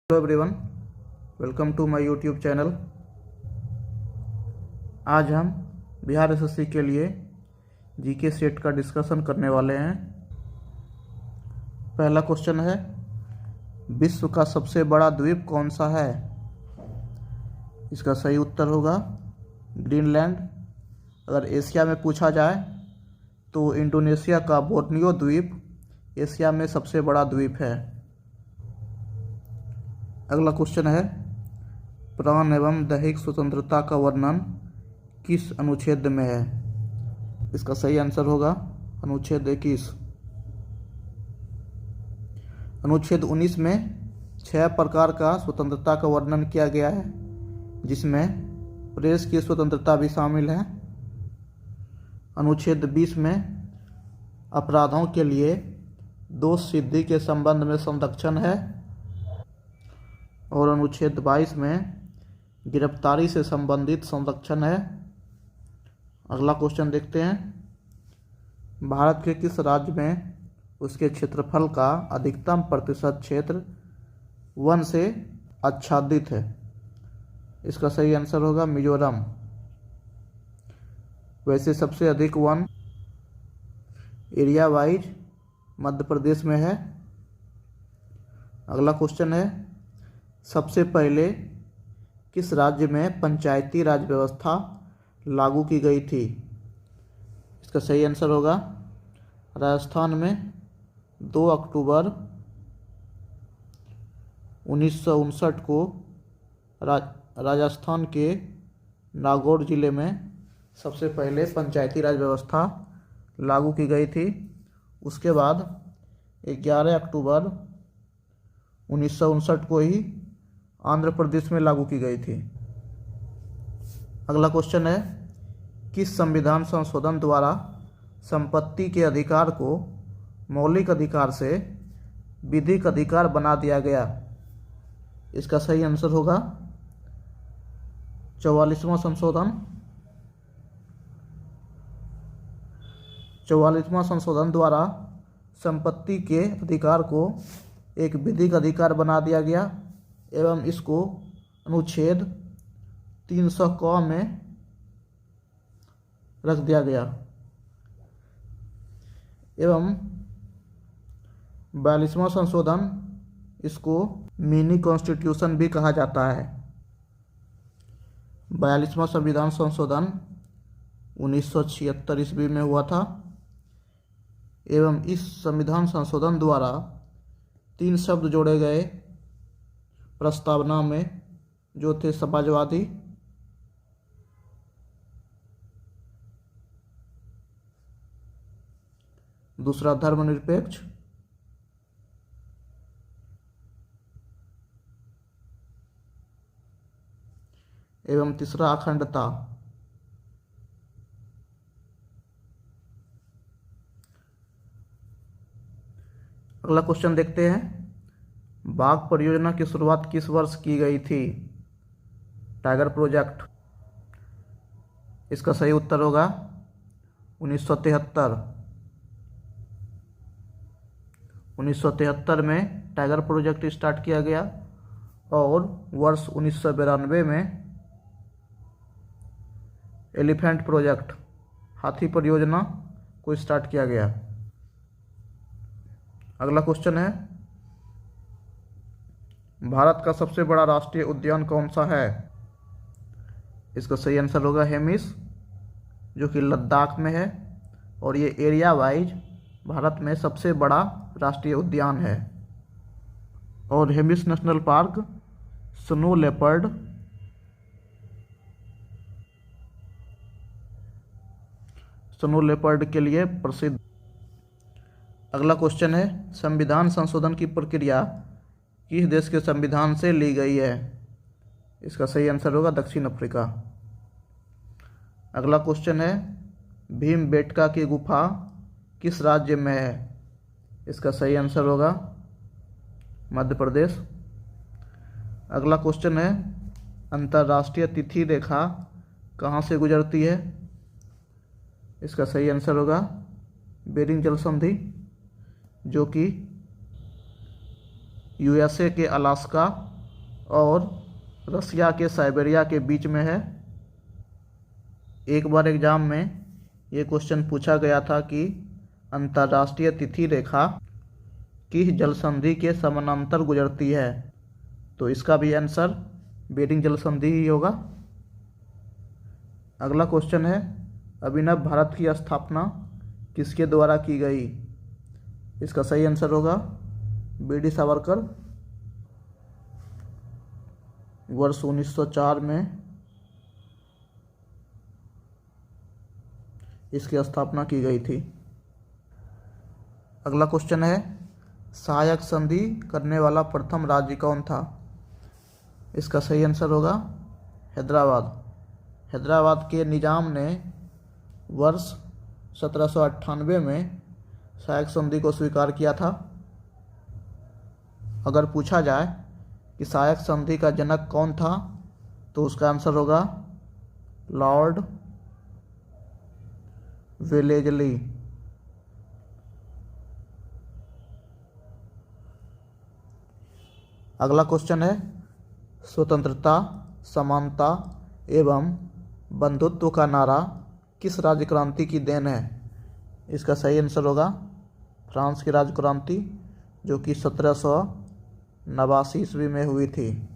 Hello everyone, welcome to my YouTube channel. आज हम Bihar SSC के लिए जीके सेट का डिस्कशन करने वाले हैं। पहला क्वेश्चन है, विश्व का सबसे बड़ा द्वीप कौन सा है? इसका सही उत्तर होगा ग्रीनलैंड। अगर एशिया में पूछा जाए तो इंडोनेशिया का बोर्नियो द्वीप एशिया में सबसे बड़ा द्वीप है। अगला क्वेश्चन है, प्राण एवं दैहिक स्वतंत्रता का वर्णन किस अनुच्छेद में है? इसका सही आंसर होगा अनुच्छेद 21। अनुच्छेद 19 में 6 प्रकार का स्वतंत्रता का वर्णन किया गया है, जिसमें प्रेस की स्वतंत्रता भी शामिल है। अनुच्छेद 20 में अपराधों के लिए दोष सिद्धि के संबंध में संरक्षण है और अनुच्छेद 22 में गिरफ्तारी से संबंधित संरक्षण है। अगला क्वेश्चन देखते हैं, भारत के किस राज्य में उसके क्षेत्रफल का अधिकतम प्रतिशत क्षेत्र वन से आच्छादित है? इसका सही आंसर होगा मिजोरम। वैसे सबसे अधिक one area wise Madhya Pradesh में है। अगला क्वेश्चन है, सबसे पहले किस राज्य में पंचायती राज व्यवस्था लागू की गई थी? इसका सही आंसर होगा राजस्थान में 2 अक्टूबर 1959 को राजस्थान के नागौर जिले में सबसे पहले पंचायती राज व्यवस्था लागू की गई थी। उसके बाद 11 अक्टूबर 1959 को ही आंध्र प्रदेश में लागू की गई थी। अगला क्वेश्चन है, किस संविधान संशोधन द्वारा संपत्ति के अधिकार को मौलिक अधिकार से विधिक अधिकार बना दिया गया? इसका सही आंसर होगा 44वां संशोधन। 44वां संशोधन द्वारा संपत्ति के अधिकार को एक विधिक अधिकार बना दिया गया एवं इसको अनुच्छेद 300 क में रख दिया गया एवं 42वां संशोधन इसको मिनी कॉन्स्टिट्यूशन भी कहा जाता है। 42वां संविधान संशोधन 1976 ईस्वी में हुआ था एवं इस संविधान संशोधन द्वारा 3 शब्द जोड़े गए प्रस्तावना में, जो थे समाजवादी, दूसरा धर्मनिरपेक्ष एवं तीसरा अखंडता। अगला क्वेश्चन देखते हैं, बाघ परियोजना की शुरुआत किस वर्ष की गई थी? Tiger project. इसका सही उत्तर होगा 1973। 1973 में टाइगर प्रोजेक्ट स्टार्ट किया गया और वर्ष 1992 में एलिफेंट प्रोजेक्ट हाथी परियोजना को स्टार्ट किया गया। अगला क्वेश्चन है, भारत का सबसे बड़ा राष्ट्रीय उद्यान कौन सा है? इसका सही आंसर होगा हेमिस, जो कि लद्दाख में है और ये एरिया वाइज भारत में सबसे बड़ा राष्ट्रीय उद्यान है। और Hemis national park snow leopard के लिए प्रसिद्ध। अगला क्वेश्चन है, संविधान संशोधन की प्रक्रिया किस देश के संविधान से ली गई है? इसका सही आंसर होगा दक्षिण अफ्रीका। अगला क्वेश्चन है, भीमबेटका की गुफा किस राज्य में है? इसका सही आंसर होगा मध्य प्रदेश। अगला क्वेश्चन है, अंतर्राष्ट्रीय तिथि रेखा कहाँ से गुजरती है? इसका सही आंसर होगा बेरिंग जल संधि, जो कि यूएसए के अलास्का और रसिया के साइबेरिया के बीच में है। एक बार एग्जाम में ये क्वेश्चन पूछा गया था कि अंतर्राष्ट्रीय तिथि रेखा किस जलसंधि के समानांतर गुजरती है, तो इसका भी आंसर बेरिंग जलसंधि ही होगा। अगला क्वेश्चन है, अभिनव भारत की स्थापना किसके द्वारा की गई? इसका सही आंसर होगा बी.डी. सावरकर। वर्ष 1904 में इसकी स्थापना की गई थी। अगला क्वेश्चन है, सहायक संधि करने वाला प्रथम राज्य कौन था? इसका सही आंसर होगा हैदराबाद। हैदराबाद के निजाम ने वर्ष 1798 में सहायक संधि को स्वीकार किया था। अगर पूछा जाए कि सहायक संधि का जनक कौन था, तो उसका आंसर होगा लॉर्ड वेलेजली। अगला क्वेश्चन है, स्वतंत्रता, समानता एवं बंधुत्व का नारा किस राज्य क्रांति की देन है? इसका सही आंसर होगा फ्रांस की राज्य क्रांति, जो कि 1789 ईस्वी में हुई थी।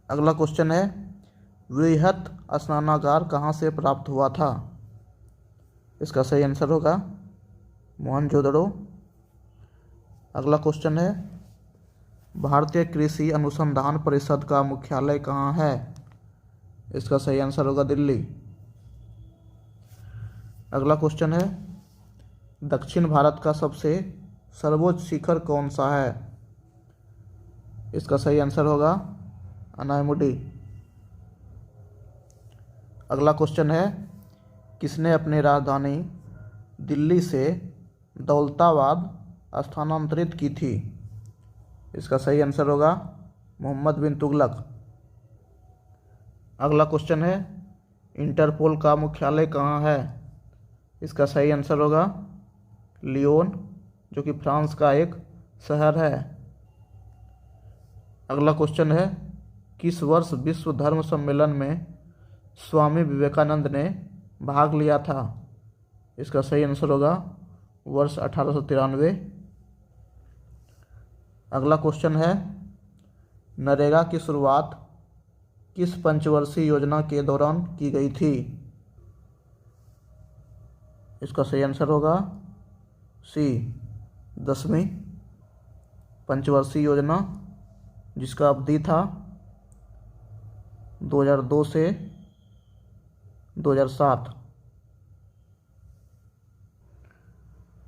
अगला क्वेश्चन है, वृहत स्नानागार कहाँ से प्राप्त हुआ था? इसका सही आंसर होगा मोहनजोदड़ो। अगला क्वेश्चन है, भारतीय कृषि अनुसंधान परिषद का मुख्यालय कहाँ है? इसका सही आंसर होगा दिल्ली। अगला क्वेश्चन है, दक्षिण भारत का सबसे सर्वोच्च शिखर कौन सा है? इसका सही आंसर होगा अनायमुडी। अगला क्वेश्चन है, किसने अपनी राजधानी दिल्ली से दौलताबाद स्थानांतरित की थी? इसका सही आंसर होगा मोहम्मद बिन तुगलक। अगला क्वेश्चन है, इंटरपोल का मुख्यालय कहाँ है? इसका सही आंसर होगा लियोन, जो कि फ्रांस का एक शहर है। अगला क्वेश्चन है, किस वर्ष विश्व धर्म सम्मेलन में स्वामी विवेकानंद ने भाग लिया था? इसका सही आंसर होगा वर्ष 1893। अगला क्वेश्चन है, नरेगा की शुरुआत किस पंचवर्षीय योजना के दौरान की गई थी? इसका सही आंसर होगा सी, 10वीं पंचवर्षीय योजना, जिसका अवधि था 2002 से 2007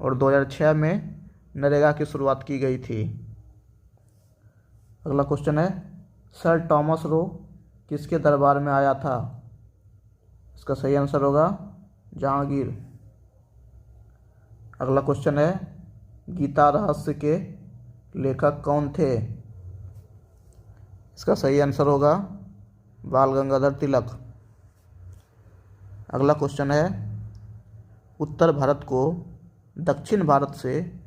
और 2006 में नरेगा की शुरुआत की गई थी। अगला क्वेश्चन है, सर टॉमस रो किसके दरबार में आया था? इसका सही आंसर होगा जहांगीर। अगला क्वेश्चन है, गीता रहस्य के लेखक कौन थे? इसका सही आंसर होगा बाल गंगाधर तिलक। अगला क्वेश्चन है, उत्तर भारत को दक्षिण भारत से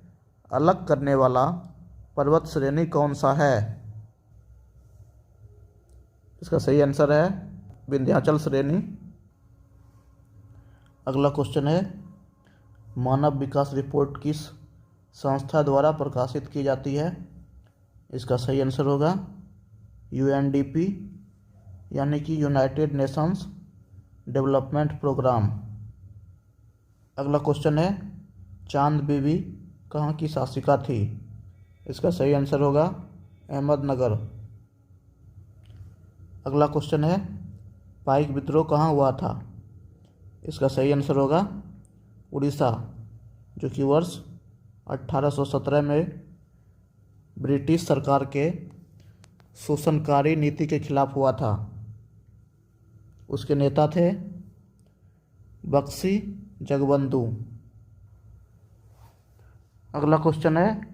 अलग करने वाला पर्वत श्रेणी कौन सा है? इसका सही आंसर है विंध्याचल श्रेणी। अगला क्वेश्चन है, मानव विकास रिपोर्ट किस संस्था द्वारा प्रकाशित की जाती है? इसका सही आंसर होगा UNDP, यानी कि यूनाइटेड नेशंस डेवलपमेंट प्रोग्राम। अगला क्वेश्चन है, चांद बीबी कहाँ की शासिका थी? इसका सही आंसर होगा अहमदनगर। अगला क्वेश्चन है, पाइक विद्रोह कहाँ हुआ था? इसका सही आंसर होगा उड़ीसा, जो कि वर्ष 1817 में ब्रिटिश सरकार के शोषणकारी नीति के खिलाफ हुआ था। उसके नेता थे बख्शी जगबंधु। अगला क्वेश्चन है,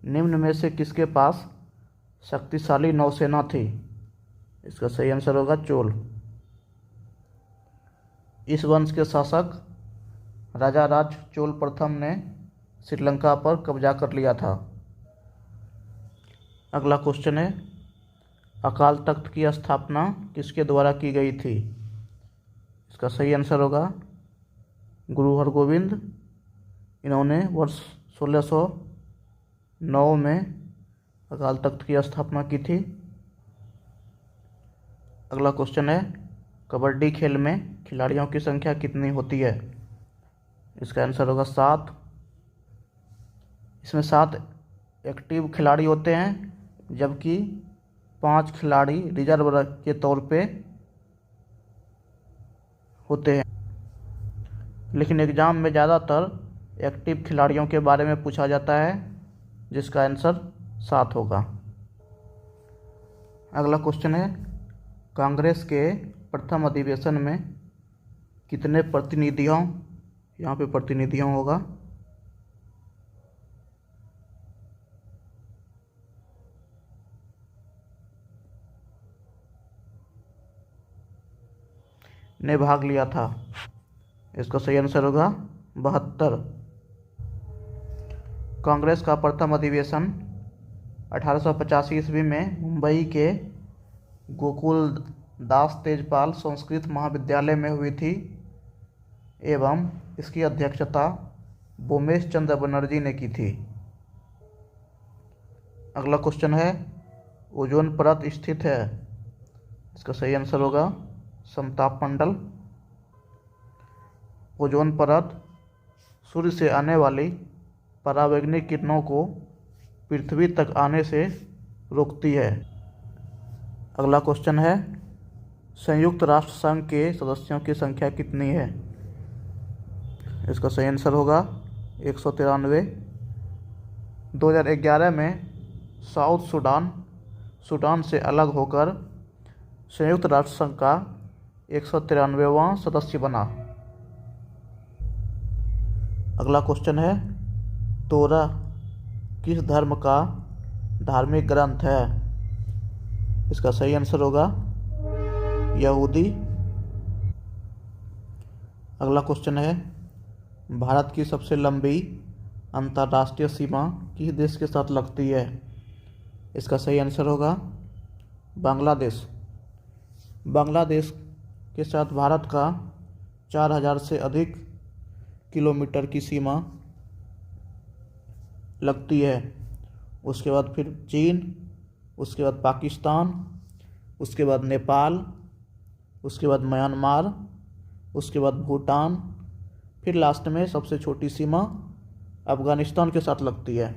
निम्न में से किसके पास शक्तिशाली नौसेना थी? इसका सही आंसर होगा चोल। इस वंश के शासक राजा राज चोल प्रथम ने श्रीलंका पर कब्जा कर लिया था। अगला क्वेश्चन है, अकाल तख्त की स्थापना किसके द्वारा की गई थी? इसका सही आंसर होगा गुरु हरगोविंद। इन्होंने वर्ष 1609 में अकाल तख्त की स्थापना की थी। अगला क्वेश्चन है, कबड्डी खेल में खिलाड़ियों की संख्या कितनी होती है? इसका आंसर होगा 7। इसमें 7 एक्टिव खिलाड़ी होते हैं, जबकि 5 खिलाड़ी रिजर्व के तौर पे होते हैं। लेकिन एग्ज़ाम में ज़्यादातर एक्टिव खिलाड़ियों के बारे में पूछा जाता है, जिसका आंसर 7 होगा। अगला क्वेश्चन है, कांग्रेस के प्रथम अधिवेशन में कितने प्रतिनिधियों, यहाँ पे प्रतिनिधियों होगा, ने भाग लिया था? इसका सही आंसर होगा 72। कांग्रेस का प्रथम अधिवेशन 1885 ईस्वी में मुंबई के गोकुल दास तेजपाल संस्कृत महाविद्यालय में हुई थी एवं इसकी अध्यक्षता बोमेश चंद्र बनर्जी ने की थी। अगला क्वेश्चन है, ओजोन परत स्थित है? इसका सही आंसर होगा समताप मंडल। ओजोन परत सूर्य से आने वाली परावैंगनिक किरणों को पृथ्वी तक आने से रोकती है। अगला क्वेश्चन है, संयुक्त राष्ट्र संघ के सदस्यों की संख्या कितनी है? इसका सही आंसर होगा 193। 2011 में साउथ सूडान से अलग होकर संयुक्त राष्ट्र संघ का 193वां सदस्य बना। अगला क्वेश्चन है, तोरा किस धर्म का धार्मिक ग्रंथ है? इसका सही आंसर होगा यहूदी। अगला क्वेश्चन है, भारत की सबसे लंबी अंतर्राष्ट्रीय सीमा किस देश के साथ लगती है? इसका सही आंसर होगा बांग्लादेश। बांग्लादेश के साथ भारत का 4000 से अधिक किलोमीटर की सीमा लगती है। उसके बाद फिर चीन, उसके बाद पाकिस्तान, उसके बाद नेपाल, उसके बाद म्यांमार, उसके बाद भूटान, फिर लास्ट में सबसे छोटी सीमा अफगानिस्तान के साथ लगती है।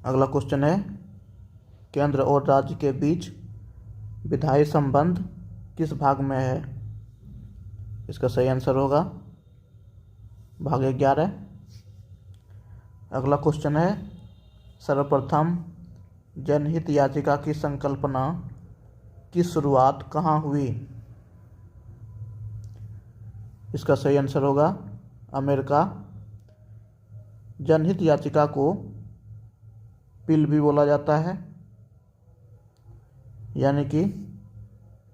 अगला क्वेश्चन है, केंद्र और राज्य के बीच विधायी संबंध किस भाग में है? इसका सही आंसर होगा भाग 11। अगला क्वेश्चन है, सर्वप्रथम जनहित याचिका की संकल्पना की शुरुआत कहाँ हुई? इसका सही आंसर होगा अमेरिका। जनहित याचिका को पिल भी बोला जाता है, यानी कि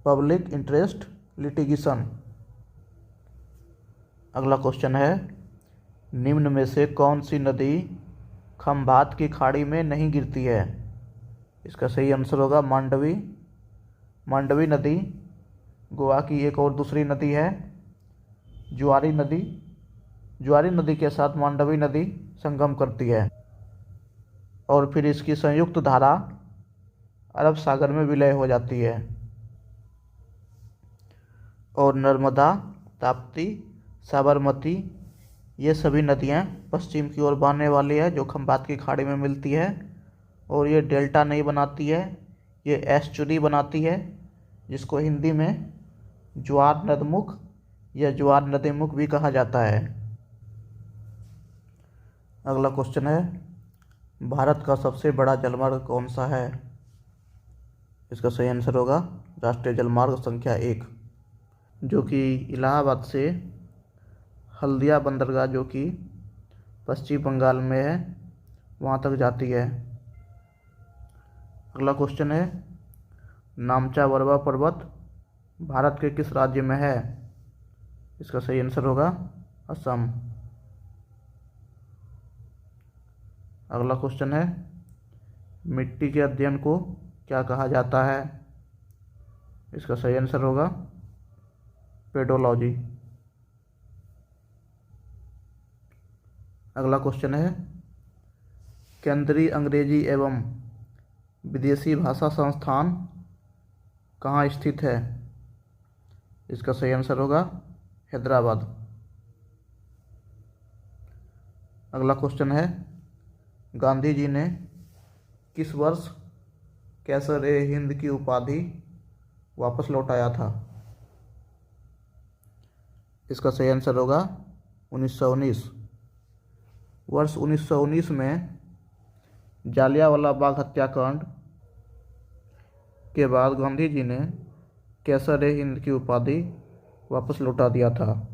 पब्लिक इंटरेस्ट लिटिगेशन। अगला क्वेश्चन है, निम्न में से कौन सी नदी खंभात की खाड़ी में नहीं गिरती है? इसका सही आंसर होगा मांडवी। मांडवी नदी गोवा की एक और दूसरी नदी है। जुआरी नदी के साथ मांडवी नदी संगम करती है और फिर इसकी संयुक्त धारा अरब सागर में विलय हो जाती है। और नर्मदा, ताप्ती, साबरमती ये सभी नदियाँ पश्चिम की ओर बहने वाली है, जो खंभात की खाड़ी में मिलती है और ये डेल्टा नहीं बनाती है, ये एस्चुरी बनाती है, जिसको हिंदी में ज्वार नदमुख या ज्वार नदीमुख भी कहा जाता है। अगला क्वेश्चन है, भारत का सबसे बड़ा जलमार्ग कौन सा है? इसका सही आंसर होगा राष्ट्रीय जलमार्ग संख्या 1, जो कि इलाहाबाद से हल्दिया बंदरगाह, जो कि पश्चिम बंगाल में है, वहाँ तक जाती है। अगला क्वेश्चन है, नामचा बरवा पर्वत भारत के किस राज्य में है? इसका सही आंसर होगा असम। अगला क्वेश्चन है, मिट्टी के अध्ययन को क्या कहा जाता है? इसका सही आंसर होगा पेडोलॉजी। अगला क्वेश्चन है, केंद्रीय अंग्रेजी एवं विदेशी भाषा संस्थान कहाँ स्थित है? इसका सही आंसर होगा हैदराबाद। अगला क्वेश्चन है, गांधी जी ने किस वर्ष कैसर-ए-हिंद की उपाधि वापस लौटाया था? इसका सही आंसर होगा 1919। वर्ष 1919 में जालियांवाला बाग हत्याकांड के बाद गांधी जी ने कैसर-ए-हिंद की उपाधि वापस लौटा दिया था।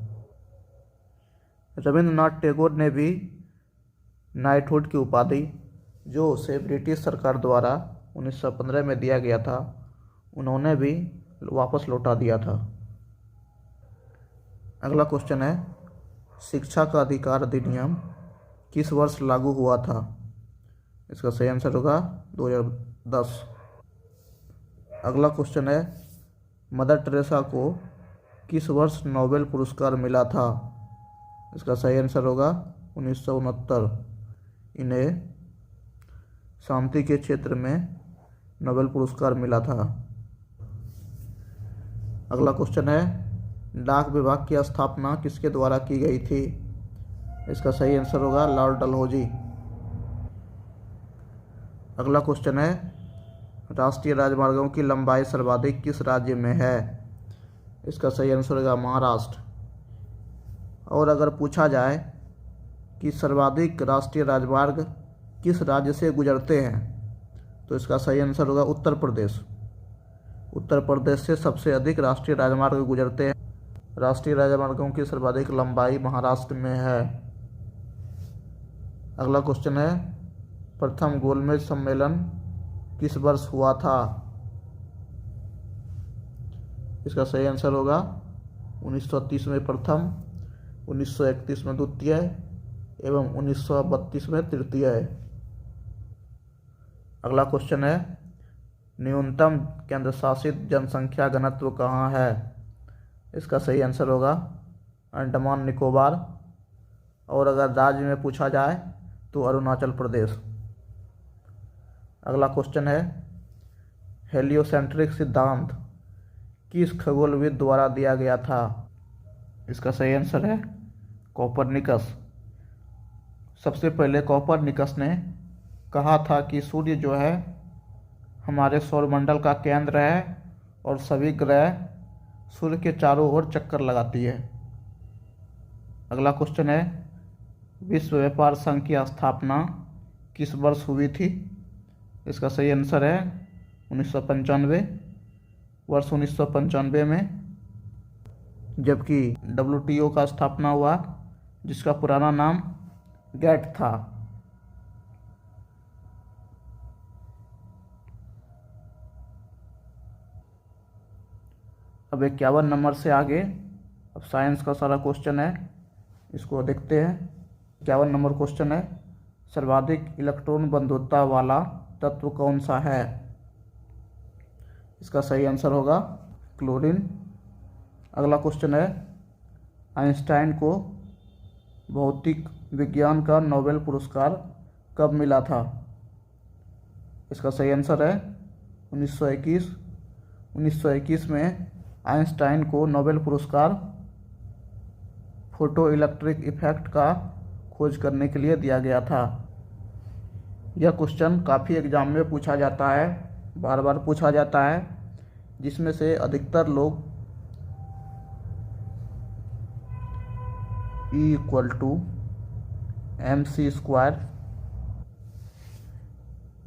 रविंद्रनाथ टैगोर ने भी नाइटहुड की उपाधि, जो उसे ब्रिटिश सरकार द्वारा 1915 में दिया गया था, उन्होंने भी वापस लौटा दिया था। अगला क्वेश्चन है, शिक्षा का अधिकार अधिनियम किस वर्ष लागू हुआ था? इसका सही आंसर होगा 2010। अगला क्वेश्चन है, मदर टेरेसा को किस वर्ष नोबेल पुरस्कार मिला था? इसका सही आंसर होगा 1969। इन्हें शांति के क्षेत्र में नोबेल पुरस्कार मिला था। अगला क्वेश्चन है, डाक विभाग की स्थापना किसके द्वारा की गई थी? इसका सही आंसर होगा लॉर्ड डलहौजी। अगला क्वेश्चन है, राष्ट्रीय राजमार्गों की लंबाई सर्वाधिक किस राज्य में है? इसका सही आंसर होगा महाराष्ट्र। और अगर पूछा जाए कि सर्वाधिक राष्ट्रीय राजमार्ग किस राज्य से गुजरते हैं, तो इसका सही आंसर होगा उत्तर प्रदेश। उत्तर प्रदेश से सबसे अधिक राष्ट्रीय राजमार्ग गुजरते हैं। राष्ट्रीय राजमार्गों की सर्वाधिक लंबाई महाराष्ट्र में है। अगला क्वेश्चन है, प्रथम गोलमेज सम्मेलन किस वर्ष हुआ था? इसका सही आंसर होगा 1930 में प्रथम, 1931 में द्वितीय एवं 1932 में तृतीय। अगला क्वेश्चन है, न्यूनतम केंद्र शासित जनसंख्या घनत्व कहाँ है? इसका सही आंसर होगा अंडमान निकोबार। और अगर राज्य में पूछा जाए तो अरुणाचल प्रदेश। अगला क्वेश्चन है, हेलियोसेंट्रिक सिद्धांत किस खगोलविद द्वारा दिया गया था? इसका सही आंसर है कोपरनिकस। सबसे पहले कोपरनिकस ने कहा था कि सूर्य जो है हमारे सौरमंडल का केंद्र है और सभी ग्रह सूर्य के चारों ओर चक्कर लगाती है। अगला क्वेश्चन है, विश्व व्यापार संघ की स्थापना किस वर्ष हुई थी? इसका सही आंसर है 1995। वर्ष 1995 में, जबकि WTO का स्थापना हुआ, जिसका पुराना नाम गैट था। अब 51 नंबर से आगे अब साइंस का सारा क्वेश्चन है, इसको देखते हैं। 51 नंबर क्वेश्चन है, सर्वाधिक इलेक्ट्रॉन बंधुता वाला तत्व कौन सा है? इसका सही आंसर होगा क्लोरीन। अगला क्वेश्चन है, आइंस्टाइन को भौतिक विज्ञान का नोबेल पुरस्कार कब मिला था? इसका सही आंसर है 1921। 1921 में आइंस्टाइन को नोबेल पुरस्कार फोटो इलेक्ट्रिक इफेक्ट का खोज करने के लिए दिया गया था। यह क्वेश्चन काफ़ी एग्जाम में पूछा जाता है, बार बार पूछा जाता है, जिसमें से अधिकतर लोग E=mc²,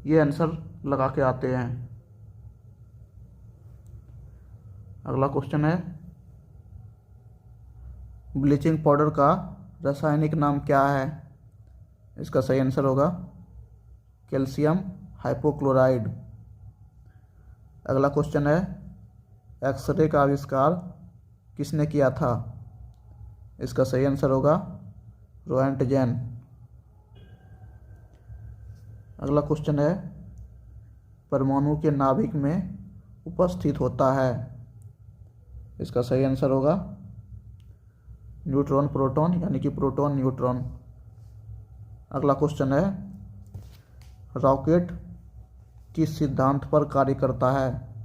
ये आंसर लगा के आते हैं। अगला क्वेश्चन है, ब्लीचिंग पाउडर का रासायनिक नाम क्या है? इसका सही आंसर होगा कैल्शियम हाइपोक्लोराइड। अगला क्वेश्चन है, एक्सरे का आविष्कार किसने किया था? इसका सही आंसर होगा रोएंटजेन। अगला क्वेश्चन है, परमाणु के नाभिक में उपस्थित होता है? इसका सही आंसर होगा न्यूट्रॉन प्रोटॉन, यानी कि प्रोटॉन न्यूट्रॉन। अगला क्वेश्चन है, रॉकेट किस सिद्धांत पर कार्य करता है?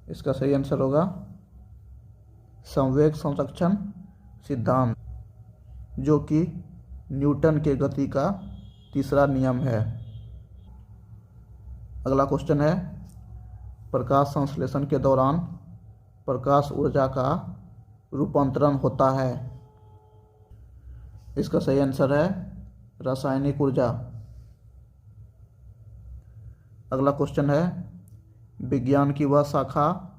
इसका सही आंसर होगा संवेग संरक्षण सिद्धांत, जो कि न्यूटन के गति का तीसरा नियम है। अगला क्वेश्चन है, प्रकाश संश्लेषण के दौरान प्रकाश ऊर्जा का रूपांतरण होता है? इसका सही आंसर है रासायनिक ऊर्जा। अगला क्वेश्चन है, विज्ञान की वह शाखा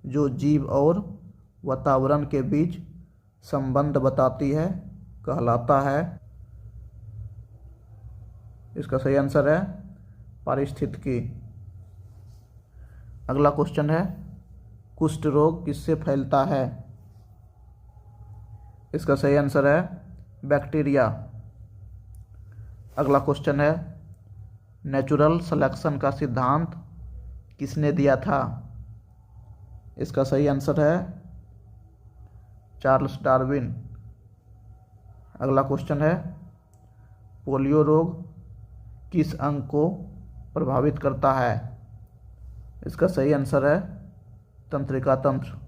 जो जीव और वातावरण के बीच संबंध बताती है कहलाता है? इसका सही आंसर है पारिस्थितिकी। अगला क्वेश्चन है, कुष्ठ रोग किससे फैलता है? इसका सही आंसर है बैक्टीरिया। अगला क्वेश्चन है, नेचुरल सिलेक्शन का सिद्धांत किसने दिया था? इसका सही आंसर है चार्ल्स डार्विन। अगला क्वेश्चन है, पोलियो रोग किस अंग को प्रभावित करता है? इसका सही आंसर है तंत्रिका तंत्र।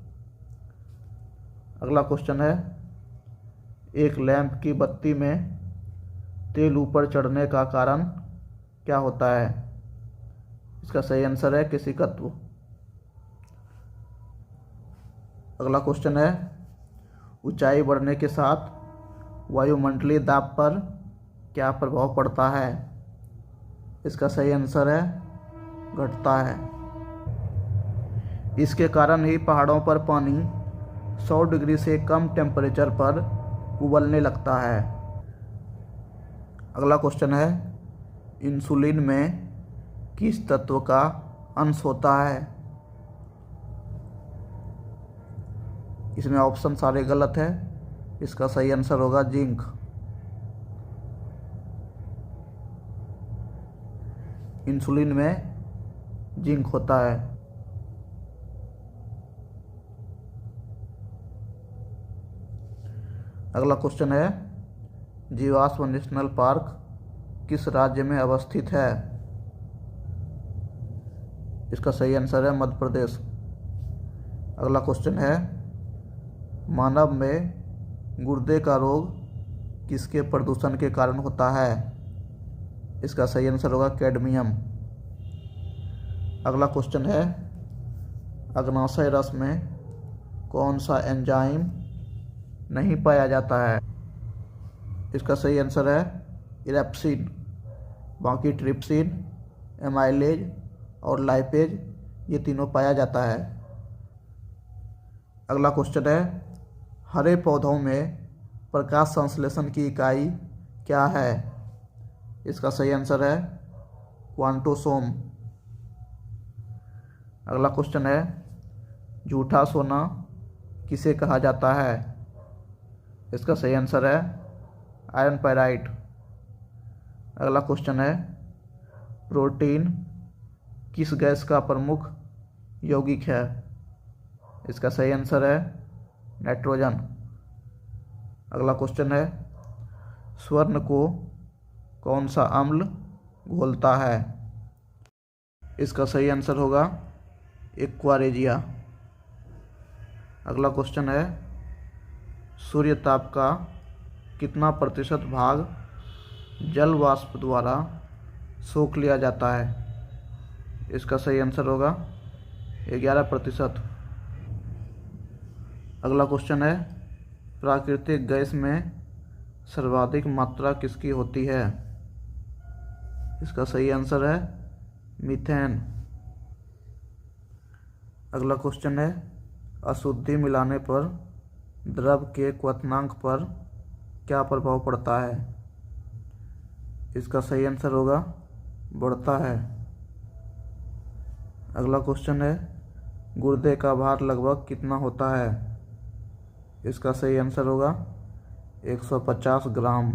अगला क्वेश्चन है, एक लैंप की बत्ती में तेल ऊपर चढ़ने का कारण क्या होता है? इसका सही आंसर है केशिकत्व। अगला क्वेश्चन है, ऊंचाई बढ़ने के साथ वायुमंडलीय दाब पर क्या प्रभाव पड़ता है? इसका सही आंसर है घटता है। इसके कारण ही पहाड़ों पर पानी 100 डिग्री से कम टेम्परेचर पर उबलने लगता है। अगला क्वेश्चन है, इंसुलिन में किस तत्व का अंश होता है? इसमें ऑप्शन सारे गलत है। इसका सही आंसर होगा जिंक। इंसुलिन में जिंक होता है। अगला क्वेश्चन है, जीवाश्म नेशनल पार्क किस राज्य में अवस्थित है? इसका सही आंसर है मध्य प्रदेश। अगला क्वेश्चन है, मानव में गुर्दे का रोग किसके प्रदूषण के कारण होता है? इसका सही आंसर होगा कैडमियम। अगला क्वेश्चन है, अग्नाशय रस में कौन सा एंजाइम नहीं पाया जाता है? इसका सही आंसर है इरेप्सिन। बाकी ट्रिप्सिन, एमाइलेज और लाइपेज ये तीनों पाया जाता है। अगला क्वेश्चन है, हरे पौधों में प्रकाश संश्लेषण की इकाई क्या है? इसका सही आंसर है क्वांटोसोम। अगला क्वेश्चन है, झूठा सोना किसे कहा जाता है? इसका सही आंसर है आयरन पाइराइट। अगला क्वेश्चन है, प्रोटीन किस गैस का प्रमुख यौगिक है? इसका सही आंसर है नाइट्रोजन। अगला क्वेश्चन है, स्वर्ण को कौन सा अम्ल घोलता है? इसका सही आंसर होगा एक्वा-रेजिया। अगला क्वेश्चन है, सूर्य ताप का कितना प्रतिशत भाग जल वाष्प द्वारा सोख लिया जाता है? इसका सही आंसर होगा 11%। अगला क्वेश्चन है, प्राकृतिक गैस में सर्वाधिक मात्रा किसकी होती है? इसका सही आंसर है मीथेन। अगला क्वेश्चन है, अशुद्धि मिलाने पर द्रव के क्वथनांक पर क्या प्रभाव पड़ता है? इसका सही आंसर होगा बढ़ता है। अगला क्वेश्चन है, गुर्दे का भार लगभग कितना होता है? इसका सही आंसर होगा 150 ग्राम।